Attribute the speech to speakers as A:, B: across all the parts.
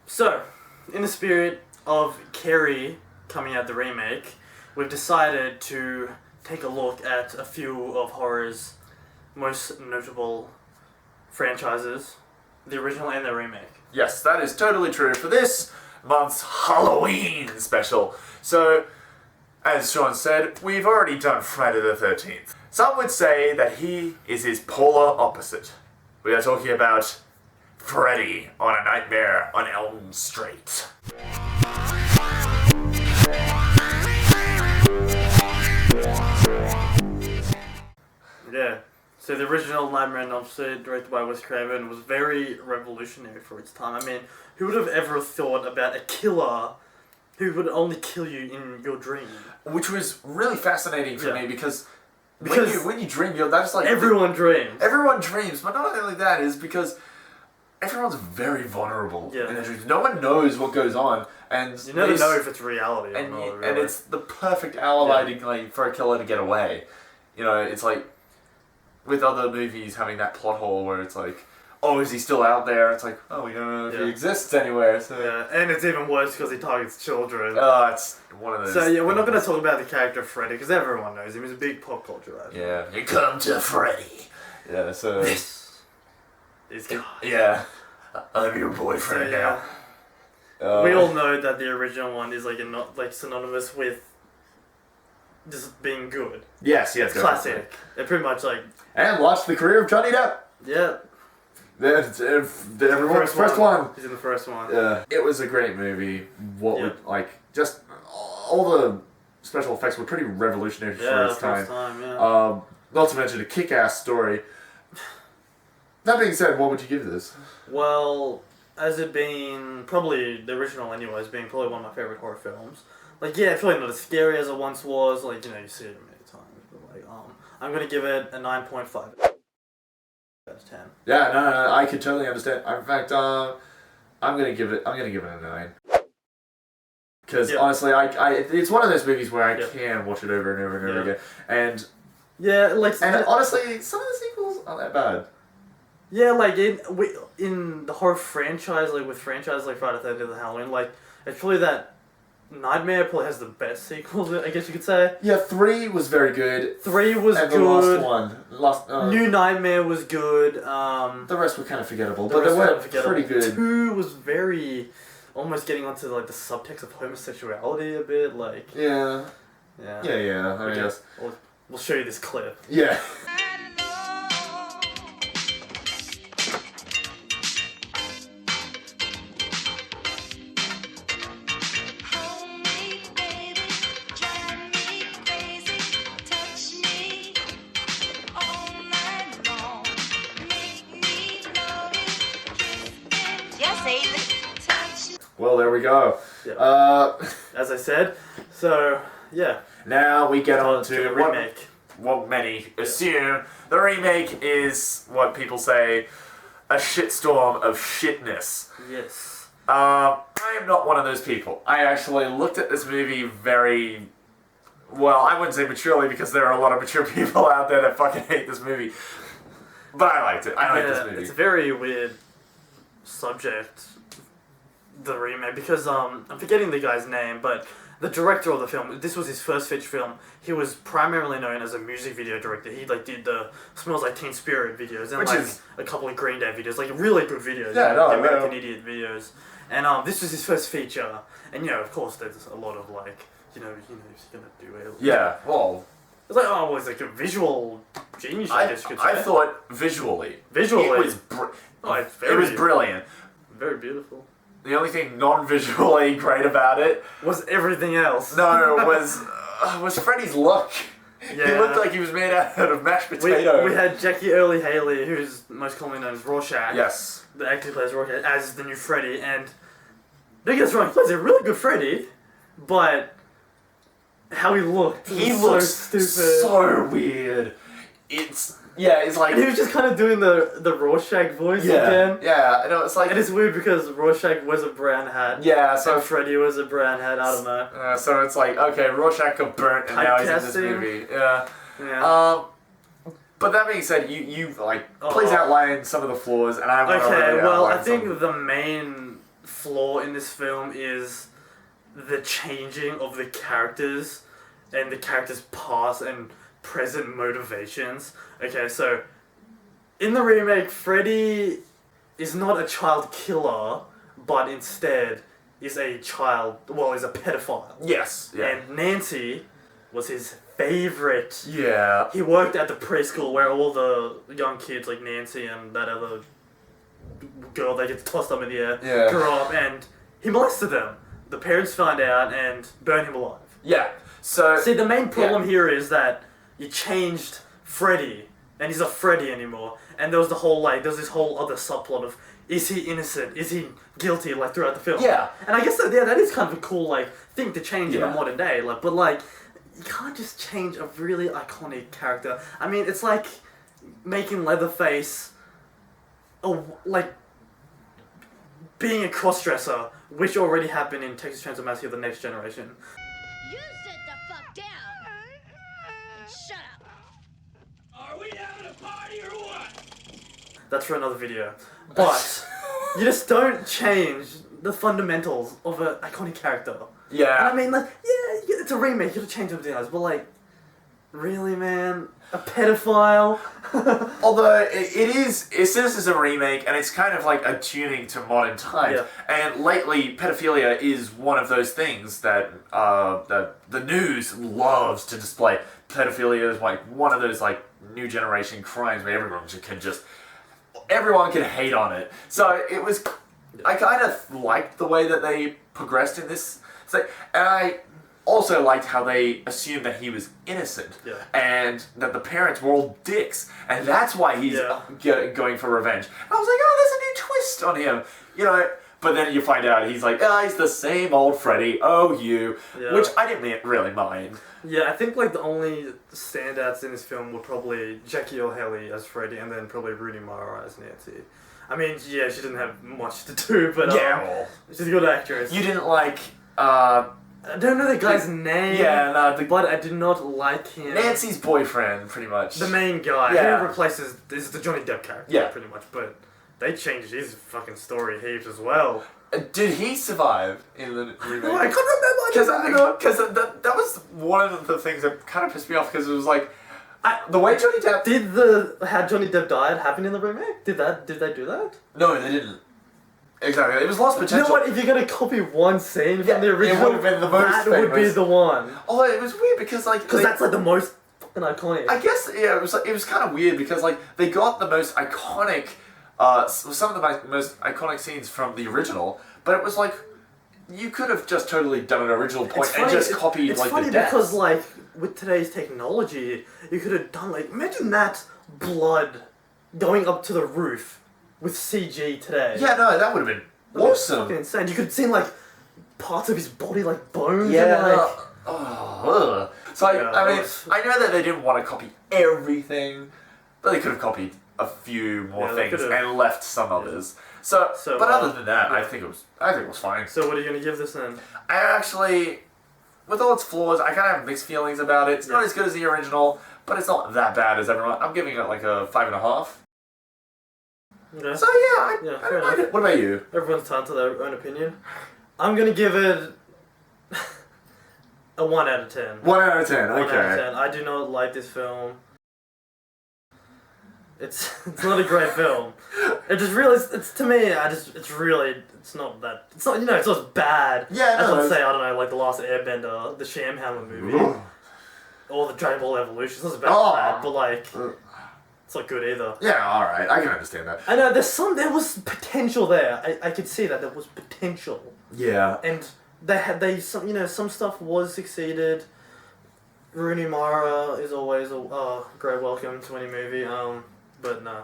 A: So, in the spirit of Carrie coming out the remake, we've decided to take a look at a few of horror's most notable franchises, the original and the remake.
B: Yes, that is totally true for this month's Halloween special. So, as Sean said, we've already done Friday the 13th. Some would say that he is his polar opposite. We are talking about Freddy on A Nightmare on Elm Street.
A: Yeah. So the original Nightmare on Elm Street, directed by Wes Craven, was very revolutionary for its time. I mean, who would have ever thought about a killer who would only kill you in your dream?
B: Which was really fascinating for me because when you dream, that's like...
A: Everyone dreams.
B: Everyone dreams, but not only that is because everyone's very vulnerable in their dreams. No one knows what goes on, and
A: you never know if it's reality or not. Really.
B: And it's the perfect alibi for a killer to get away. You know, it's like with other movies having that plot hole where it's like, oh, is he still out there? It's like, oh, we don't know if he exists anywhere. So.
A: Yeah, and it's even worse because he targets children.
B: Oh, it's one of those.
A: So yeah, we're not going to talk about the character Freddy because everyone knows him. He's a big pop culture icon.
B: Yeah, you come to Freddy. Yeah, so
A: this guy.
B: Yeah, I'm your boyfriend now.
A: We all know that the original one is like synonymous with just being good.
B: Yes,
A: classic. They're pretty much like.
B: And launched the career of Johnny Depp.
A: Yeah.
B: Everyone's first one.
A: He's in the first one.
B: Yeah. It was a great movie. Just all the special effects were pretty revolutionary for its time. Not to mention a kick-ass story. That being said, what would you give this?
A: Well, as it being probably the original anyways, being probably one of my favorite horror films. Like, yeah, probably not as scary as it once was. Like, you know, you see it many times. But like, I'm gonna give it a 9.5 out of 10.
B: Yeah, no, I could totally understand. In fact, I'm gonna give it a 9. Because honestly, it's one of those movies where I can watch it over and over and over again. And honestly, some of the sequels aren't that bad.
A: Yeah, like in the horror franchise, like with franchises like Friday the 13th and Halloween, like it's probably that Nightmare probably has the best sequels, I guess you could say.
B: Yeah, 3 was very good.
A: 3 was
B: and
A: good.
B: The last one.
A: New Nightmare was good.
B: The rest were kind of forgettable, but they were pretty good.
A: 2 was very... almost getting onto like the subtext of homosexuality a bit, like...
B: Yeah. I guess.
A: We'll show you this clip.
B: Yeah. Well, there we go.
A: Yeah. As I said, so, yeah.
B: Now we get on to
A: the remake.
B: What many assume. The remake is what people say, a shitstorm of shitness.
A: Yes.
B: I am not one of those people. I actually looked at this movie very... well, I wouldn't say maturely because there are a lot of mature people out there that fucking hate this movie. But I liked it. I like this movie.
A: It's a very weird subject, the remake, because I'm forgetting the guy's name, but the director of the film, this was his first feature film. He was primarily known as a music video director. He did the Smells Like Teen Spirit videos and a couple of Green Day videos, like really good videos.
B: Yeah,
A: the American Idiot videos. And this was his first feature. And you know, of course, there's a lot of like, you know, he's gonna do it.
B: Yeah, well,
A: it's like, oh, well, it's like a visual genius, I guess you could say.
B: I thought visually,
A: it
B: was brilliant.
A: Very beautiful.
B: The only thing non-visually great about it
A: was everything else.
B: No, was Freddy's look. Yeah. He looked like he was made out of mashed potato.
A: We had Jackie Earle Haley, who's most commonly known as Rorschach.
B: Yes.
A: The actor who plays Rorschach as the new Freddy, and don't get us wrong, he plays a really good Freddy, but how he looked was so stupid.
B: So weird. It's like...
A: and he was just kind of doing the Rorschach voice again.
B: Yeah, I know, it's like...
A: and it's weird because Rorschach wears a brown hat.
B: Yeah, so...
A: and Freddy wears a brown hat, I don't know.
B: So it's like, okay, Rorschach got burnt and now he's in this movie. Yeah. But that being said, please outline some of the flaws, and I want to
A: I think the main flaw in this film is the changing of the characters and the characters' past and present motivations. Okay, so in the remake, Freddy is not a child killer, but instead is a pedophile.
B: Yes. Yeah.
A: And Nancy was his favorite.
B: Yeah.
A: He worked at the preschool where all the young kids like Nancy and that other girl that gets tossed up in the air grew up, and he molested them. The parents find out and burn him alive.
B: Yeah. So
A: see, the main problem here is that you changed Freddy, and he's not Freddy anymore. And there was there's this whole other subplot of, is he innocent? Is he guilty? Like throughout the film.
B: Yeah.
A: And I guess that is kind of a cool thing to change in the modern day. But you can't just change a really iconic character. I mean, it's like making Leatherface, being a crossdresser, which already happened in Texas Chainsaw Massacre: The Next Generation.
C: You sit the fuck down and shut up.
D: Are we having a party or what?
A: That's for another video. But you just don't change the fundamentals of an iconic character.
B: Yeah.
A: And I mean, it's a remake, you gotta change something else, but really, man? A pedophile?
B: Although it says it's a remake, and it's kind of like a tuning to modern times.
A: Yeah.
B: And lately, pedophilia is one of those things that the news loves to display. Pedophilia is one of those new generation crimes where everyone can hate on it. So it was. I kind of liked the way that they progressed in this. And I also liked how they assumed that he was innocent, and that the parents were all dicks, and that's why he's going for revenge. And I was like, oh, there's a new twist on him, But then you find out he's he's the same old Freddy. Oh, which I didn't really mind.
A: Yeah, I think the only standouts in this film were probably Jackie Earle Haley as Freddy, and then probably Rooney Mara as Nancy. I mean, she didn't have much to do, but she's a good actress.
B: You didn't like.
A: I don't know the guy's name.
B: Yeah, no,
A: but I did not like him.
B: Nancy's boyfriend, pretty much.
A: The main guy.
B: Yeah.
A: Who replaces is the Johnny Depp character.
B: Yeah.
A: Pretty much, but they changed his fucking story heaps as well.
B: Did he survive in the remake?
A: No, I can't remember.
B: Because that was one of the things that kind of pissed me off, because it was the way Johnny Depp...
A: How Johnny Depp died happen in the remake? Did they do that?
B: No, they didn't. Exactly. It was lost potential.
A: You know what? If you're gonna copy one scene from the original,
B: it would have been the most
A: that would be the one.
B: Oh, it was weird because
A: Because that's the most fucking iconic.
B: I guess it was kind of weird because they got the most iconic, some of the most iconic scenes from the original, but it was you could have just totally done an original point and just copied
A: it's funny
B: the deaths.
A: because with today's technology, you could have done imagine that blood going up to the roof with CG today.
B: Yeah, no, that would have been awesome.
A: Fucking insane. You could have seen parts of his body bones.
B: Yeah.
A: And,
B: So I mean, I know that they didn't want to copy everything, but they could have copied a few more things and left some others. So but other than that, I think it was fine.
A: So what are you gonna give this then?
B: I actually, with all its flaws, I kind of have mixed feelings about it. It's not as good as the original, but it's not that bad as everyone. I'm giving it a 5.5.
A: Okay.
B: So I don't mind it. What about you?
A: Everyone's entitled to their own opinion. I'm gonna give it a 1 out of 10.
B: 1 out of 10. Okay.
A: 1 out of 10. I do not like this film. It's not a great film. It just really, to me, it's not that, it's not as bad as let's say, I don't know, The Last Airbender, the Shamhammer movie, or the Dragon Ball Evolution. It's not as bad, but it's not good either.
B: Yeah, alright, I can understand that.
A: I know, there was potential there. I could see that there was potential.
B: Yeah.
A: And some stuff was succeeded. Rooney Mara is always a great welcome to any movie, but no,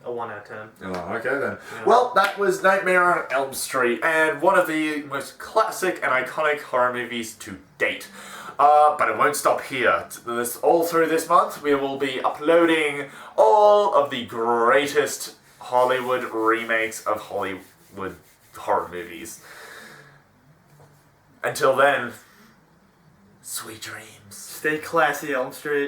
A: a 1 out of 10.
B: Oh, okay then. Yeah. Well, that was Nightmare on Elm Street, and one of the most classic and iconic horror movies to date. But it won't stop here. All through this month, we will be uploading all of the greatest Hollywood remakes of Hollywood horror movies. Until then, sweet dreams.
A: Stay classy, Elm Street.